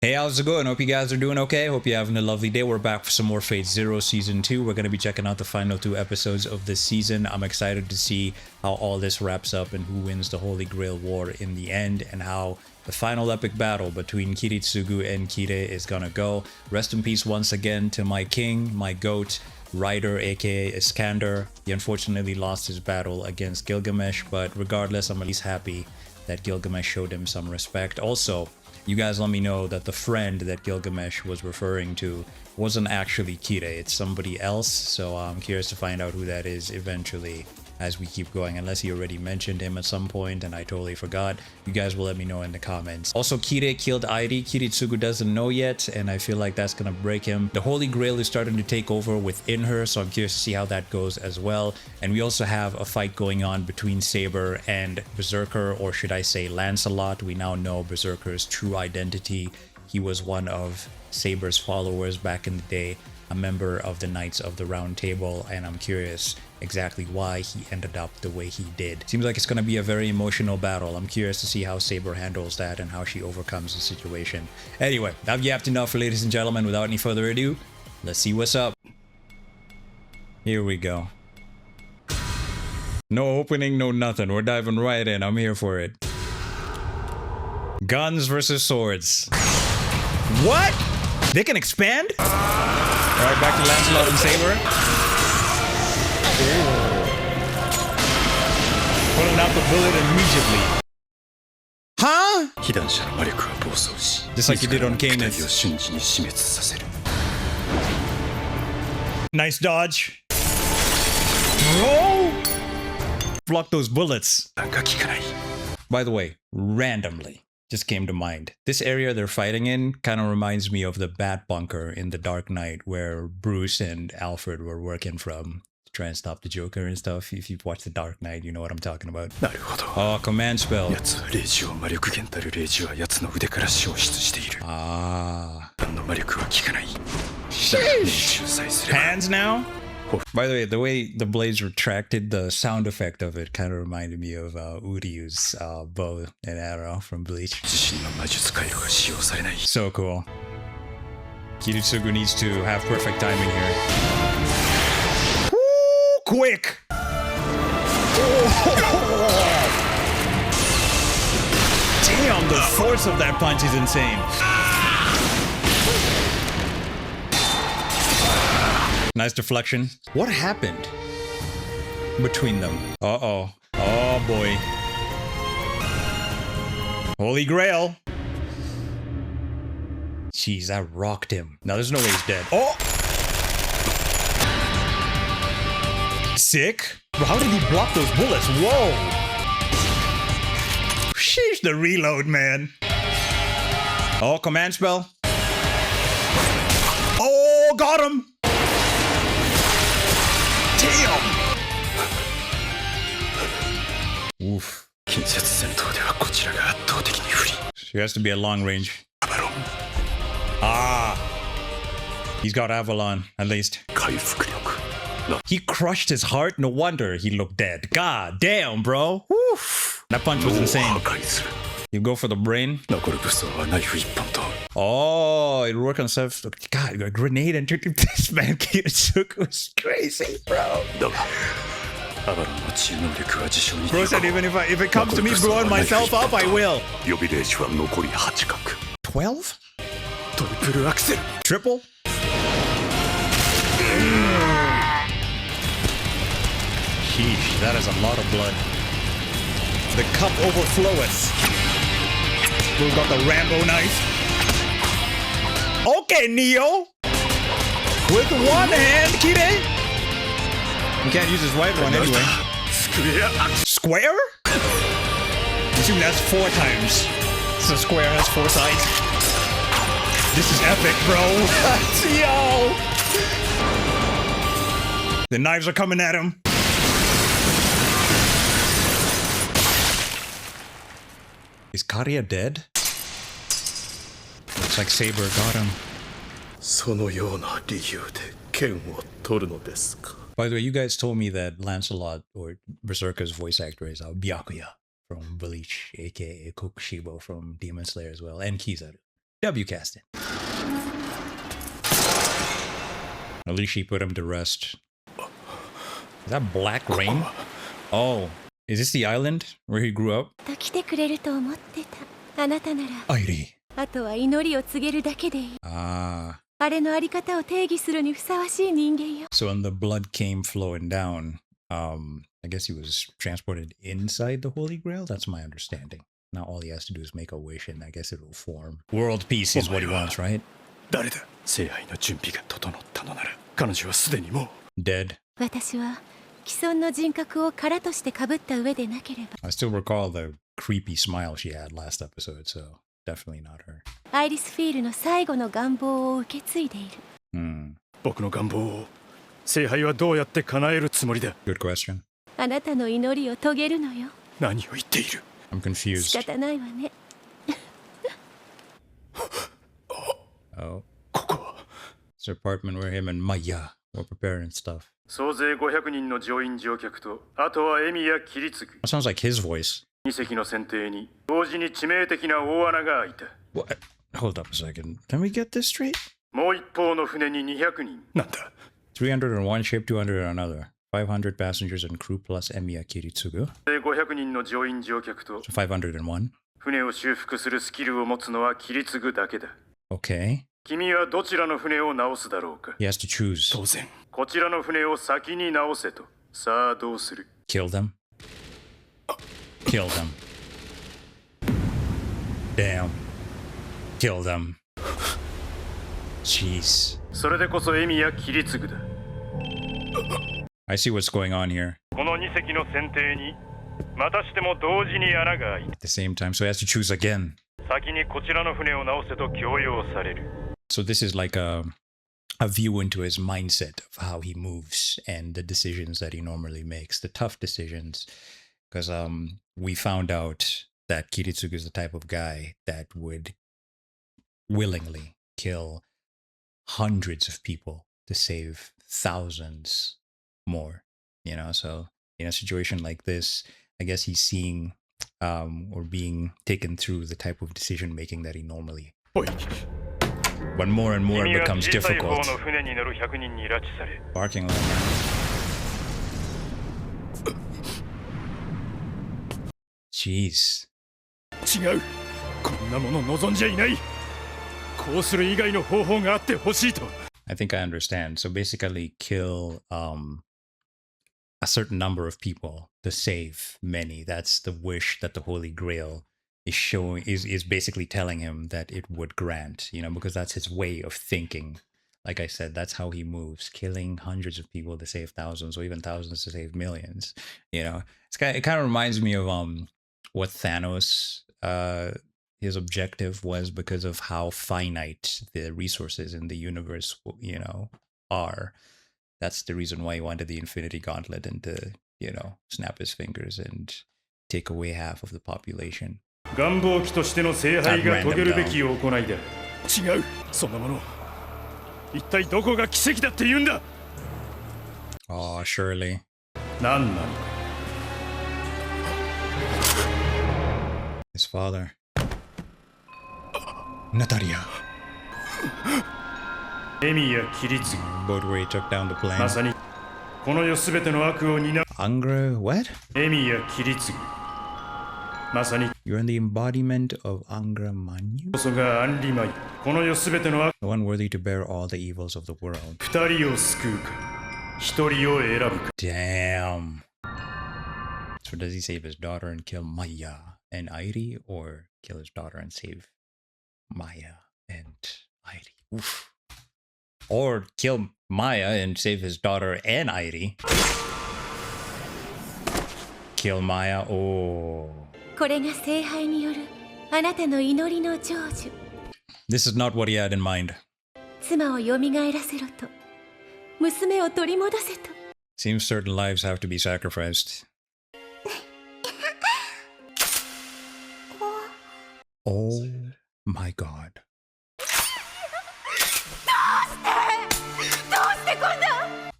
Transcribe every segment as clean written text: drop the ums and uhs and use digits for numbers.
Hey, how's it going? Hope you guys are doing okay. Hope you're having a lovely day. We're back for some more Fate Zero Season 2. We're going to be checking out the final 2 episodes of this season. I'm excited to see how all this wraps up and who wins the Holy Grail War in the end and how the final epic battle between Kiritsugu and Kirei is going to go. Rest in peace once again to my king, my goat, Ryder aka Iskander. He unfortunately lost his battle against Gilgamesh, but regardless, I'm at least happy that Gilgamesh showed him some respect. Also, you guys let me know that the friend that Gilgamesh was referring to wasn't actually Kirei, it's somebody else, so I'm curious to find out who that is eventually as we keep going, unless he already mentioned him at some point and I totally forgot. You guys will let me know in the comments. Also, Kirei killed Airi. Kiritsugu doesn't know yet, and I feel like that's gonna break him. The Holy Grail is starting to take over within her, so I'm curious to see how that goes as well. And we also have a fight going on between Saber and Berserker, or should I say Lancelot. We now know Berserker's true identity. He was one of Saber's followers back in the day, a member of the Knights of the Round Table, and I'm curious exactly why he ended up the way he did. Seems like it's going to be a very emotional battle. I'm curious to see how Saber handles that and how she overcomes the situation. Anyway, I've yapped enough, ladies and gentlemen. Without any further ado, let's see what's up. Here we go. No opening, no nothing. We're diving right in. I'm here for it. Guns versus swords. What? They can expand? Alright, back to Lancelot and Saber. Pulling out the bullet immediately. Huh? Just like you did on Canis. Nice dodge. Bro! Block those bullets. By the way, randomly, just came to mind. This area they're fighting in kind of reminds me of the Bat Bunker in The Dark Knight where Bruce and Alfred were working from. Try and stop the Joker and stuff. If you've watched The Dark Knight, you know what I'm talking about. Oh, command spell. Ah. Hands now? By the way, the way the blades retracted, the sound effect of it kind of reminded me of Uryu's bow and arrow from Bleach. So cool. Kiritsugu needs to have perfect timing here. Quick! Damn, the force of that punch is insane. Nice deflection. What happened between them? Uh-oh. Oh, boy. Holy Grail. Jeez, that rocked him. Now, there's no way he's dead. Oh! Sick. Bro, how did he block those bullets? Whoa. Sheesh, the reload, man. Oh, command spell. Oh, got him. Damn. Oof. She has to be at long range. Ah. He's got Avalon, at least. He crushed his heart. No wonder he looked dead. God damn, bro. Woof. That punch was insane. You go for the brain. Oh, it worked on self. God, a grenade entered this man. Kiritsugu was crazy, bro. Bro said even if it comes to me blowing myself up, I will. 12? Triple? Sheesh, that is a lot of blood. The cup overfloweth. We've got the Rambo knife. Okay, Neo. With one hand, Kirei. You can't use his right one anyway. Square? Assume that's 4 times. So square has 4 sides. This is epic, bro. Yo. The knives are coming at him. Is Karia dead? Looks like Saber got him. By the way, you guys told me that Lancelot, or Berserker's voice actor, is Byakuya from Bleach, aka Kokushibo from Demon Slayer as well, and Kizaru. W cast it. At least she put him to rest. Is that Black Rain? Oh, is this the island where he grew up? Airi. Ah. So when the blood came flowing down, I guess he was transported inside the Holy Grail? That's my understanding. Now all he has to do is make a wish and I guess it will form. World peace is what he wants, right? Dead. I still recall the creepy smile she had last episode, so definitely not her. Good question. I'm confused. Oh. It's the apartment where him and Maya were preparing stuff. That sounds like his voice. What? Hold up a second. Can we get this straight? 301 ship, 200 on another. 500 passengers and crew plus Emiya Kiritsugu. So 501. Okay. He has to choose. Kill them. Kill them. Damn. Kill them. Jeez. I see what's going on here. At the same time, so he has to choose again. So this is like a view into his mindset of how he moves and the decisions that he normally makes, the tough decisions. Because we found out that Kiritsugu is the type of guy that would willingly kill hundreds of people to save thousands more, you know. So in a situation like this, I guess he's seeing or being taken through the type of decision making that he normally. But more and more it becomes difficult. Barking like that. Jeez. I think I understand. So basically kill a certain number of people to save many. That's the wish that the Holy Grail is showing, is basically telling him that it would grant, you know, because that's his way of thinking. Like I said, that's how he moves, killing hundreds of people to save thousands, or even thousands to save millions. You know, it kind of reminds me of what Thanos his objective was, because of how finite the resources in the universe, you know, are. That's the reason why he wanted the Infinity Gauntlet and to, you know, snap his fingers and take away half of the population. Oh, surely. His father. Natalia. Boat where he took down the plane. Angra, what? You're in the embodiment of Angra Manyu? The one worthy to bear all the evils of the world. Damn. So does he save his daughter and kill Maya and Airi, or kill his daughter and save Maya and Airi? Oof. Or kill Maya and save his daughter and Airi. Kill Maya. Oh. This is not what he had in mind. Seems certain lives have to be sacrificed. Oh my god.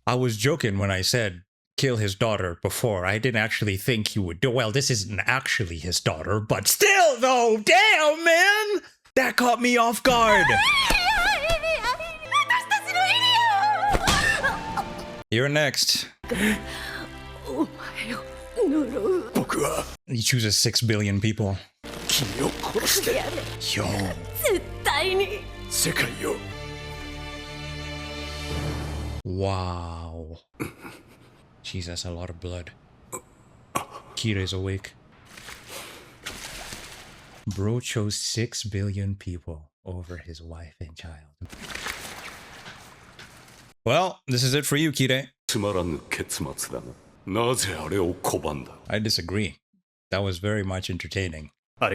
I was joking when I said kill his daughter before. I didn't actually think he would do well. This isn't actually his daughter, but still though, damn man. That caught me off guard. You're next. He chooses 6 billion people. Yo. Wow. Jeez, that's a lot of blood. Kirei's awake. Bro chose 6 billion people over his wife and child. Well, this is it for you, Kirei. I disagree. That was very much entertaining. Fair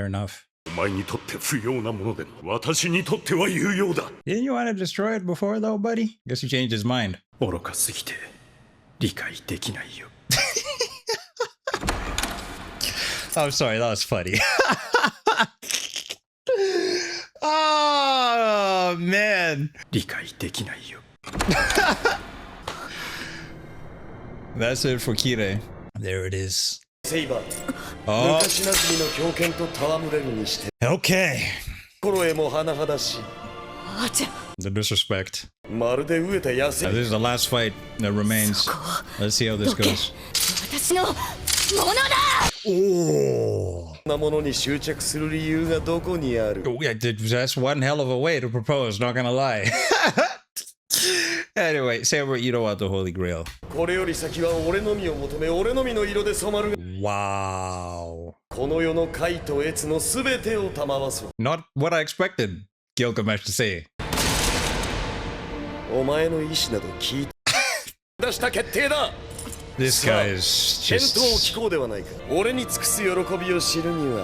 enough. Didn't you want to destroy it before though, buddy? Guess he changed his mind. I'm sorry, that was funny. Oh, man. That's it for Kirei. There it is. Saber. Oh. Okay. The disrespect. Now, this is the last fight that remains. Let's see how this goes. Oh. Yeah, that's one hell of a way to propose, not gonna lie. Anyway, Saber, you don't want the Holy Grail. Wow. Not what I expected Gilgamesh to say. This guy is just...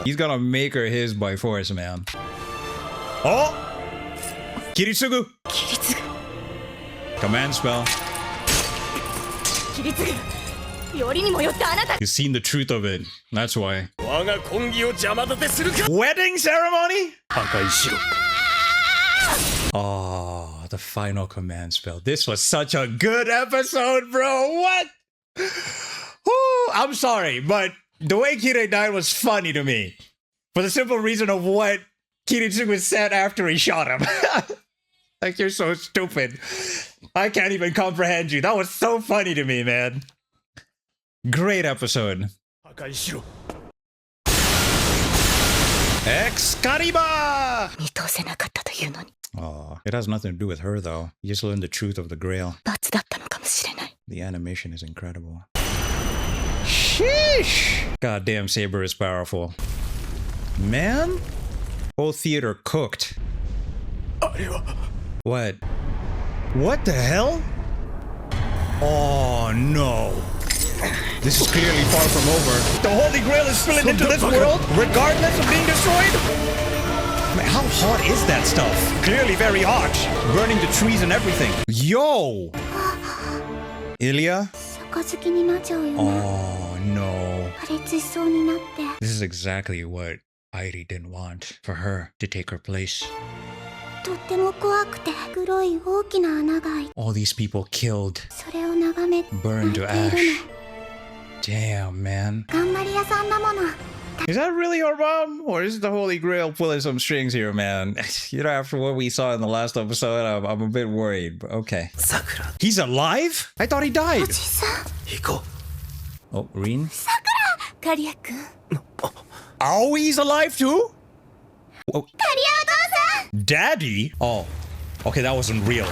He's gonna make her his by force, man. Oh! Kiritsugu! Command spell. You've seen the truth of it. That's why. Wedding ceremony? Oh, the final command spell. This was such a good episode, bro. What? Whew, I'm sorry, but the way Kirei died was funny to me. For the simple reason of what Kiritsugu said after he shot him. Like, you're so stupid. I can't even comprehend you. That was so funny to me, man. Great episode. Excalibur! Oh, it has nothing to do with her, though. You just learned the truth of the Grail. The animation is incredible. Sheesh! Goddamn, Saber is powerful. Man? Whole theater cooked. What? What the hell? Oh no. This is clearly far from over. The Holy Grail is spilling into this world, regardless of being destroyed? Man, how hot is that stuff? Clearly very hot. Burning the trees and everything. Yo! Ilya? Oh no. This is exactly what Airi didn't want. For her to take her place. All these people killed. Burned to ash. Damn, man. Is that really your mom? Or is the Holy Grail pulling some strings here, man? You know, after what we saw in the last episode, I'm a bit worried, but okay. He's alive? I thought he died. Oh, Rin? Aoi's alive too? Oh. Daddy? Oh, okay, that wasn't real.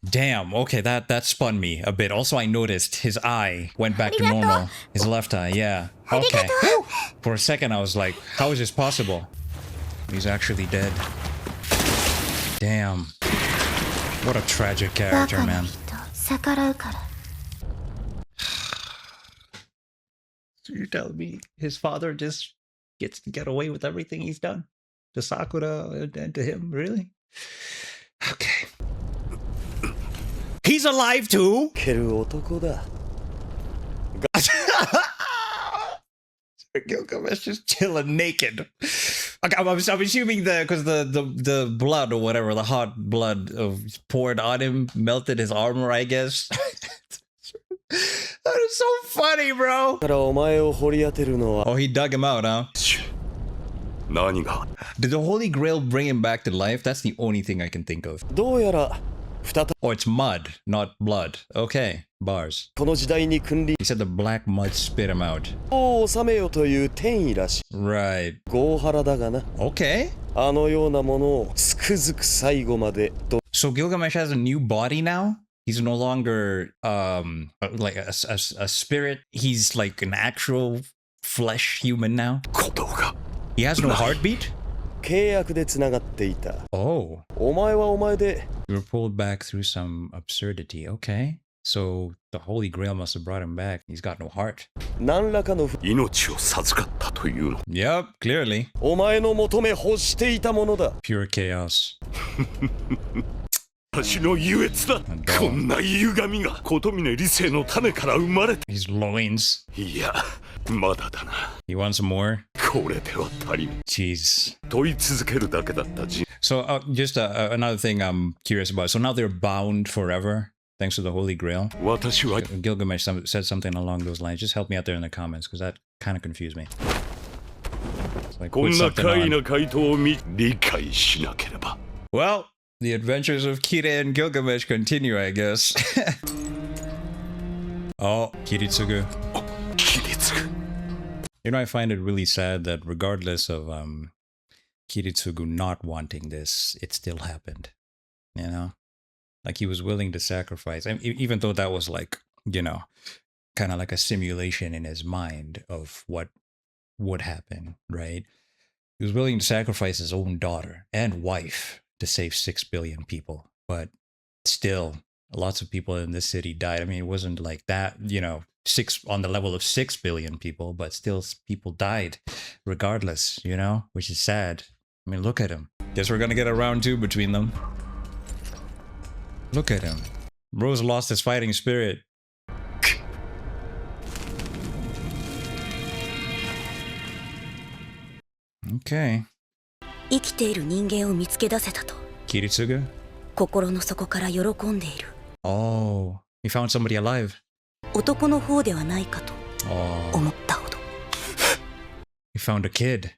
Damn, okay, that spun me a bit. Also, I noticed his eye went back to normal. His left eye, yeah. Okay. For a second, I was like, how is this possible? He's actually dead. Damn. What a tragic character, man. So you're telling me his father just gets to get away with everything he's done? To Sakura and to him, really? Okay. He's alive too? Gilgamesh just chilling naked. Okay, I'm assuming that because the blood or whatever, the hot blood poured on him, melted his armor, I guess. That is so funny, bro. Oh, he dug him out, huh? Did the Holy Grail bring him back to life? That's the only thing I can think of. Oh, it's mud, not blood. Okay, bars. He said the black mud spit him out. Right. Okay. So Gilgamesh has a new body now? He's no longer like a spirit. He's like an actual flesh human now. He has no heartbeat? Oh. You were pulled back through some absurdity. Okay. So the Holy Grail must have brought him back. He's got no heart. Yep, clearly. Pure chaos. His loins. He wants more? Jeez. So just another thing I'm curious about. So now they're bound forever thanks to the Holy Grail. Gilgamesh said something along those lines. Just help me out there in the comments because that kind of confused me. It's like, put something on. Well, the adventures of Kirei and Gilgamesh continue, I guess. Oh, Kiritsugu. You know, I find it really sad that regardless of Kiritsugu not wanting this, it still happened. You know? Like he was willing to sacrifice. I mean, even though that was like, you know, kind of like a simulation in his mind of what would happen, right? He was willing to sacrifice his own daughter and wife to save 6 billion people. But still, lots of people in this city died. I mean, it wasn't like that, you know, on the level of 6 billion people, but still people died regardless, you know, which is sad. I mean, look at him. Guess we're gonna get a round 2 between them. Look at him. Bro's lost his fighting spirit. Okay. Kiritsugu? Oh, he found somebody alive. Oh. He found a kid.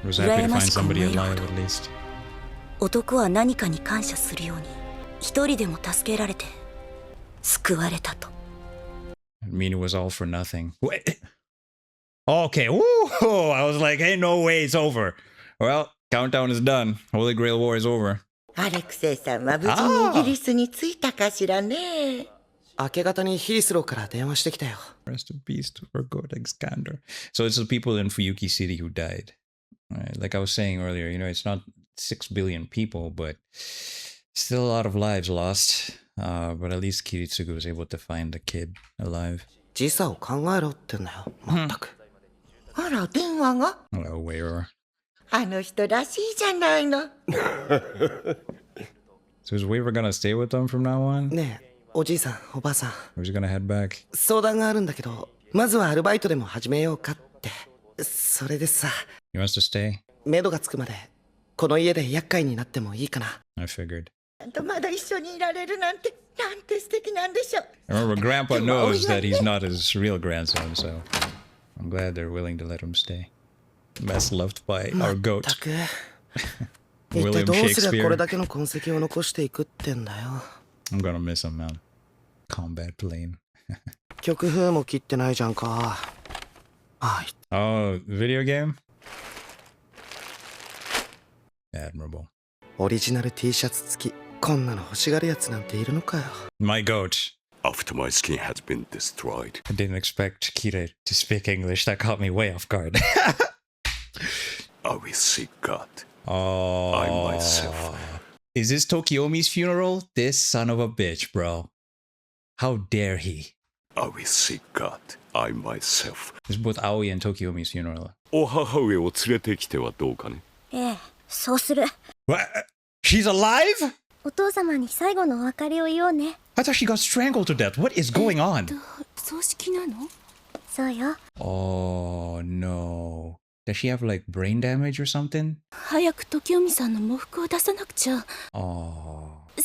Was happy to find somebody alive at least. I mean, it was all for nothing. Wait. Okay, woo! I was like, hey, no way, it's over. Well, countdown is done. Holy Grail War is over. Rest in peace to our god Excander. So it's the people in Fuyuki City who died. Right? Like I was saying earlier, you know, it's not 6 billion people, but still a lot of lives lost. But at least Kiritsugu was able to find the kid alive. Hello, where? So is Waver gonna stay with them from now on? Or is he gonna head back? He wants to stay? I figured. Remember, Grandpa knows that he's not his real grandson, so I'm glad they're willing to let him stay. Best loved by our goat. William Shakespeare. I'm gonna miss him, man. Combat plane. Oh, video game? Admirable. My goat. After my skin has been destroyed. I didn't expect Kirei to speak English. That caught me way off guard. I will seek God. Oh. I myself. Is this Tokiomi's funeral? This son of a bitch, bro. How dare he? I will seek God. I myself. It's both Aoi and Tokiomi's funeral. What? She's alive? I thought she got strangled to death. What is going on? Oh no. Does she have like brain damage or something? Oh. Oh,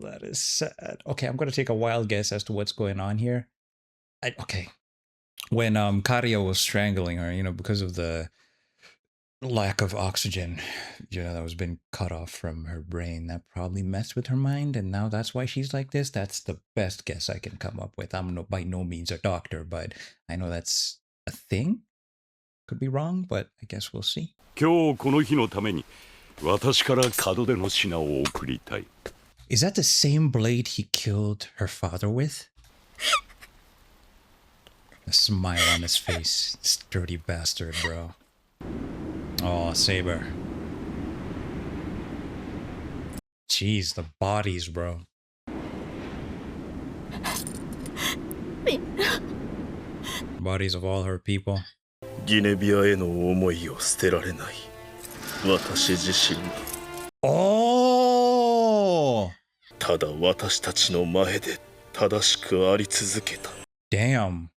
that is sad. Okay, I'm gonna take a wild guess as to what's going on here. Okay, when Kario was strangling her, because of the lack of oxygen, that was been cut off from her brain, that probably messed with her mind, and now that's why she's like this. That's the best guess I can come up with. I'm by no means a doctor, but I know that's a thing. Could be wrong, but I guess we'll see. 今日この日のために私から門出の品を送りたい。 Is that the same blade he killed her father with? A smile on his face. This dirty bastard, bro. Oh, Saber. Jeez, the bodies, bro. Bodies of all her people. ギネビアへの思いを捨てられない。私自身が。Oh! ただ私たちの前で正しくあり続けた。 Damn.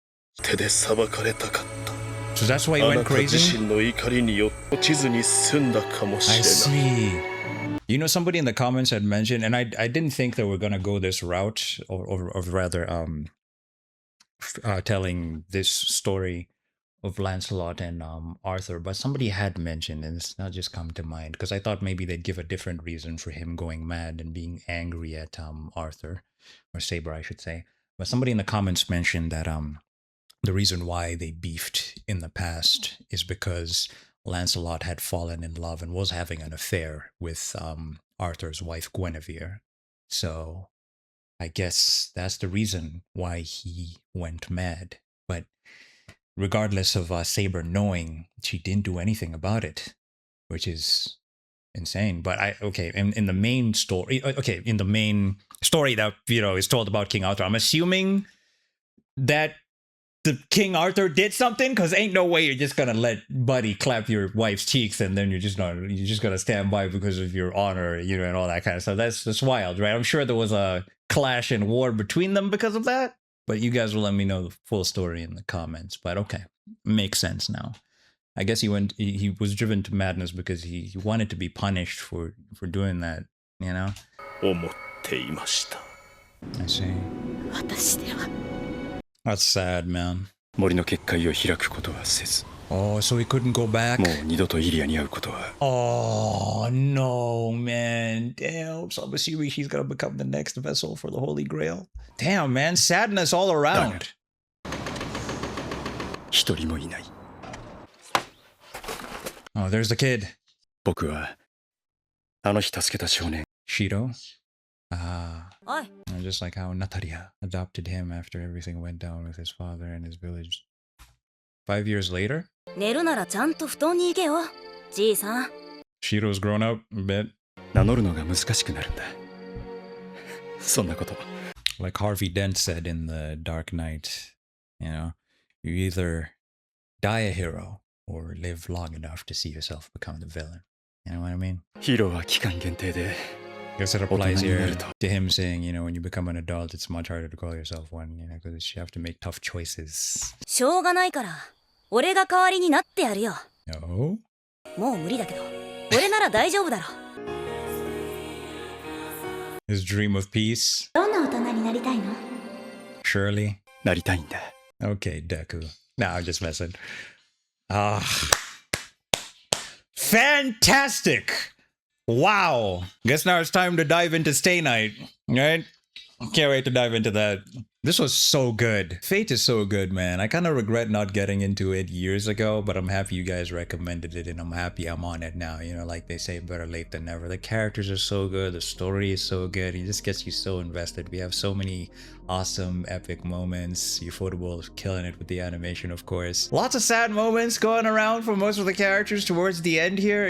手で裁かれたかった。 So that's why you あ went なた crazy? 自身の怒りによって地図に進んだかもし I れない。 see. You know, somebody in the comments had mentioned, and I didn't think that we're gonna go this route, or rather, telling this story of Lancelot and Arthur, but somebody had mentioned, and it's not just come to mind, because I thought maybe they'd give a different reason for him going mad and being angry at Arthur, or Saber, I should say. But somebody in the comments mentioned that the reason why they beefed in the past is because Lancelot had fallen in love and was having an affair with Arthur's wife Guinevere. So I guess that's the reason why he went mad. But regardless of Saber knowing, she didn't do anything about it, which is insane. But in the main story, in the main story that is told about King Arthur, I'm assuming that the King Arthur did something, because ain't no way you're just gonna let Buddy clap your wife's cheeks and then you're just gonna stand by because of your honor, and all that kind of stuff. That's wild, right? I'm sure there was a clash and war between them because of that, but you guys will let me know the full story in the comments. But okay, makes sense now. I guess he was driven to madness because he wanted to be punished for doing that, 思っていました。 I see. That's sad, man. 森の結界を開くことはせず。 Oh, so he couldn't go back? もう二度とイリアに会うことは。 Oh, no, man. Damn. So I'm assuming she's going to become the next vessel for the Holy Grail. Damn, man. Sadness all around. 一人もいない。 Oh, there's the kid. 僕はあの日助けた少年。 Shido? Just like how Natalia adopted him after everything went down with his father and his village. 5 years later? 寝るならちゃんと布団に行けよ、じいさん。 Shido's grown up a bit. 名乗るのが難しくなるんだ。そんなこと。 Like Harvey Dent said in The Dark Knight, you either die a hero or live long enough to see yourself become the villain. You know what I mean? ヒーローは期間限定で。 I guess it applies here to him saying, when you become an adult, it's much harder to call yourself one, because you have to make tough choices. しょうがないから、俺が代わりになってやるよ。 No? もう無理だけど、俺なら大丈夫だろ。 His dream of peace? どんな大人になりたいの？ Surely? なりたいんだ。 Okay, Deku. Nah, I'm just messing. Fantastic! Wow. Guess now it's time to dive into Stay Night, right? Can't wait to dive into that. This was so good. Fate is so good, man. I kind of regret not getting into it years ago, but I'm happy you guys recommended it, and I'm happy I'm on it now. Like they say, better late than never. The characters are so good. The story is so good. It just gets you so invested. We have so many awesome, epic moments. Ufotable killing it with the animation, of course. Lots of sad moments going around for most of the characters towards the end here,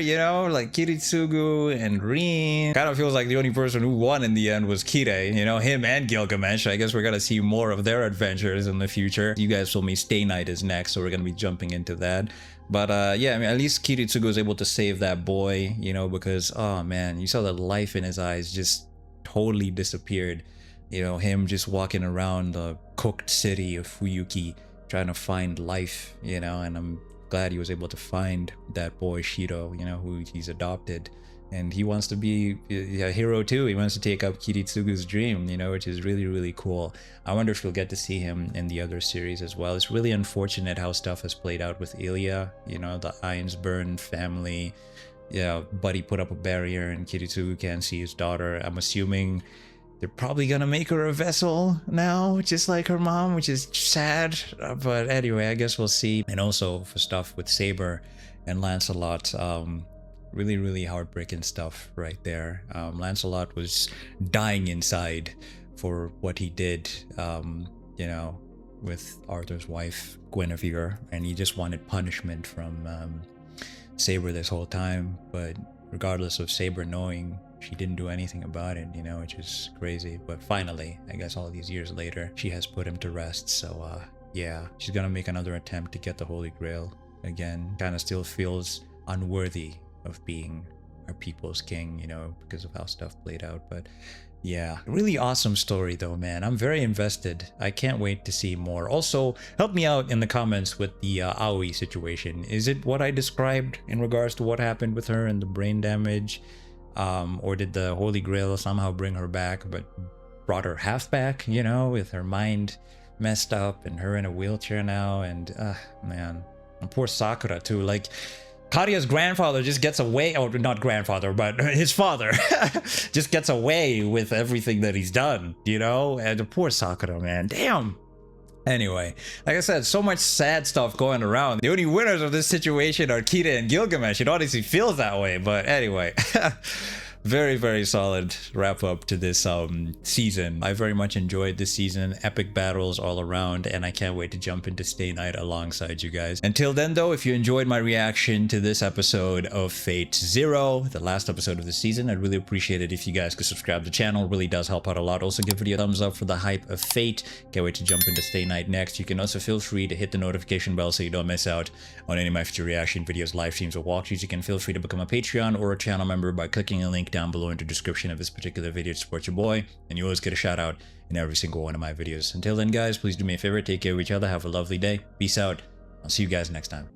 like Kiritsugu and Rin. Kind of feels like the only person who won in the end was Kirei, him and Gilgamesh. I guess we're gonna see more of their adventures in the future. You guys told me Stay Night is next, so we're gonna be jumping into that. But yeah, at least Kiritsugu was able to save that boy, because, oh man, you saw the life in his eyes just totally disappeared. Him just walking around the cooked city of Fuyuki trying to find life, and I'm glad he was able to find that boy Shido, who he's adopted. and he wants to be a hero too. He wants to take up Kiritsugu's dream, you know, which is really, really cool. I wonder if we'll get to see him in the other series as well. It's really unfortunate how stuff has played out with Ilya, you know, the Ironsburn family. Yeah, Buddy put up a barrier and Kiritsugu can't see his daughter. I'm assuming they're probably gonna make her a vessel now, just like her mom, which is sad. But anyway, I guess we'll see. And also for stuff with Saber and Lancelot, really, really heartbreaking stuff right there. Lancelot was dying inside for what he did, you know, with Arthur's wife, Guinevere, and he just wanted punishment from Saber this whole time. But regardless of Saber knowing, she didn't do anything about it, you know, which is crazy. But finally, I guess all these years later, she has put him to rest. So yeah, she's gonna make another attempt to get the Holy Grail again. Kind of still feels unworthy of being our people's king, you know, because of how stuff played out. But yeah, really awesome story though, man. I'm very invested. I can't wait to see more. Also, help me out in the comments with the Aoi situation. Is it what I described in regards to what happened with her and the brain damage? Or did the Holy Grail somehow bring her back, but brought her half back, you know, with her mind messed up and her in a wheelchair now? And man, and poor Sakura too. Like, Karia's grandfather just gets away, or not grandfather, but his father just gets away with everything that he's done, you know? And the poor Sakura, man, damn. Anyway, like I said, so much sad stuff going around. The only winners of this situation are Kirei and Gilgamesh. It honestly feels that way, but anyway. Very, very solid wrap up to this season. I very much enjoyed this season. Epic battles all around, and I can't wait to jump into Stay Night alongside you guys. Until then though, if you enjoyed my reaction to this episode of Fate Zero, the last episode of the season, I'd really appreciate it if you guys could subscribe to the channel. It really does help out a lot. Also give the video a thumbs up for the hype of Fate. Can't wait to jump into Stay Night next. You can also feel free to hit the notification bell so you don't miss out on any of my future reaction videos, live streams, or walkthroughs. You can feel free to become a Patreon or a channel member by clicking a link down below in the description of this particular video to support your boy, and you always get a shout out in every single one of my videos. Until then guys, please do me a favor, take care of each other, have a lovely day, peace out, I'll see you guys next time.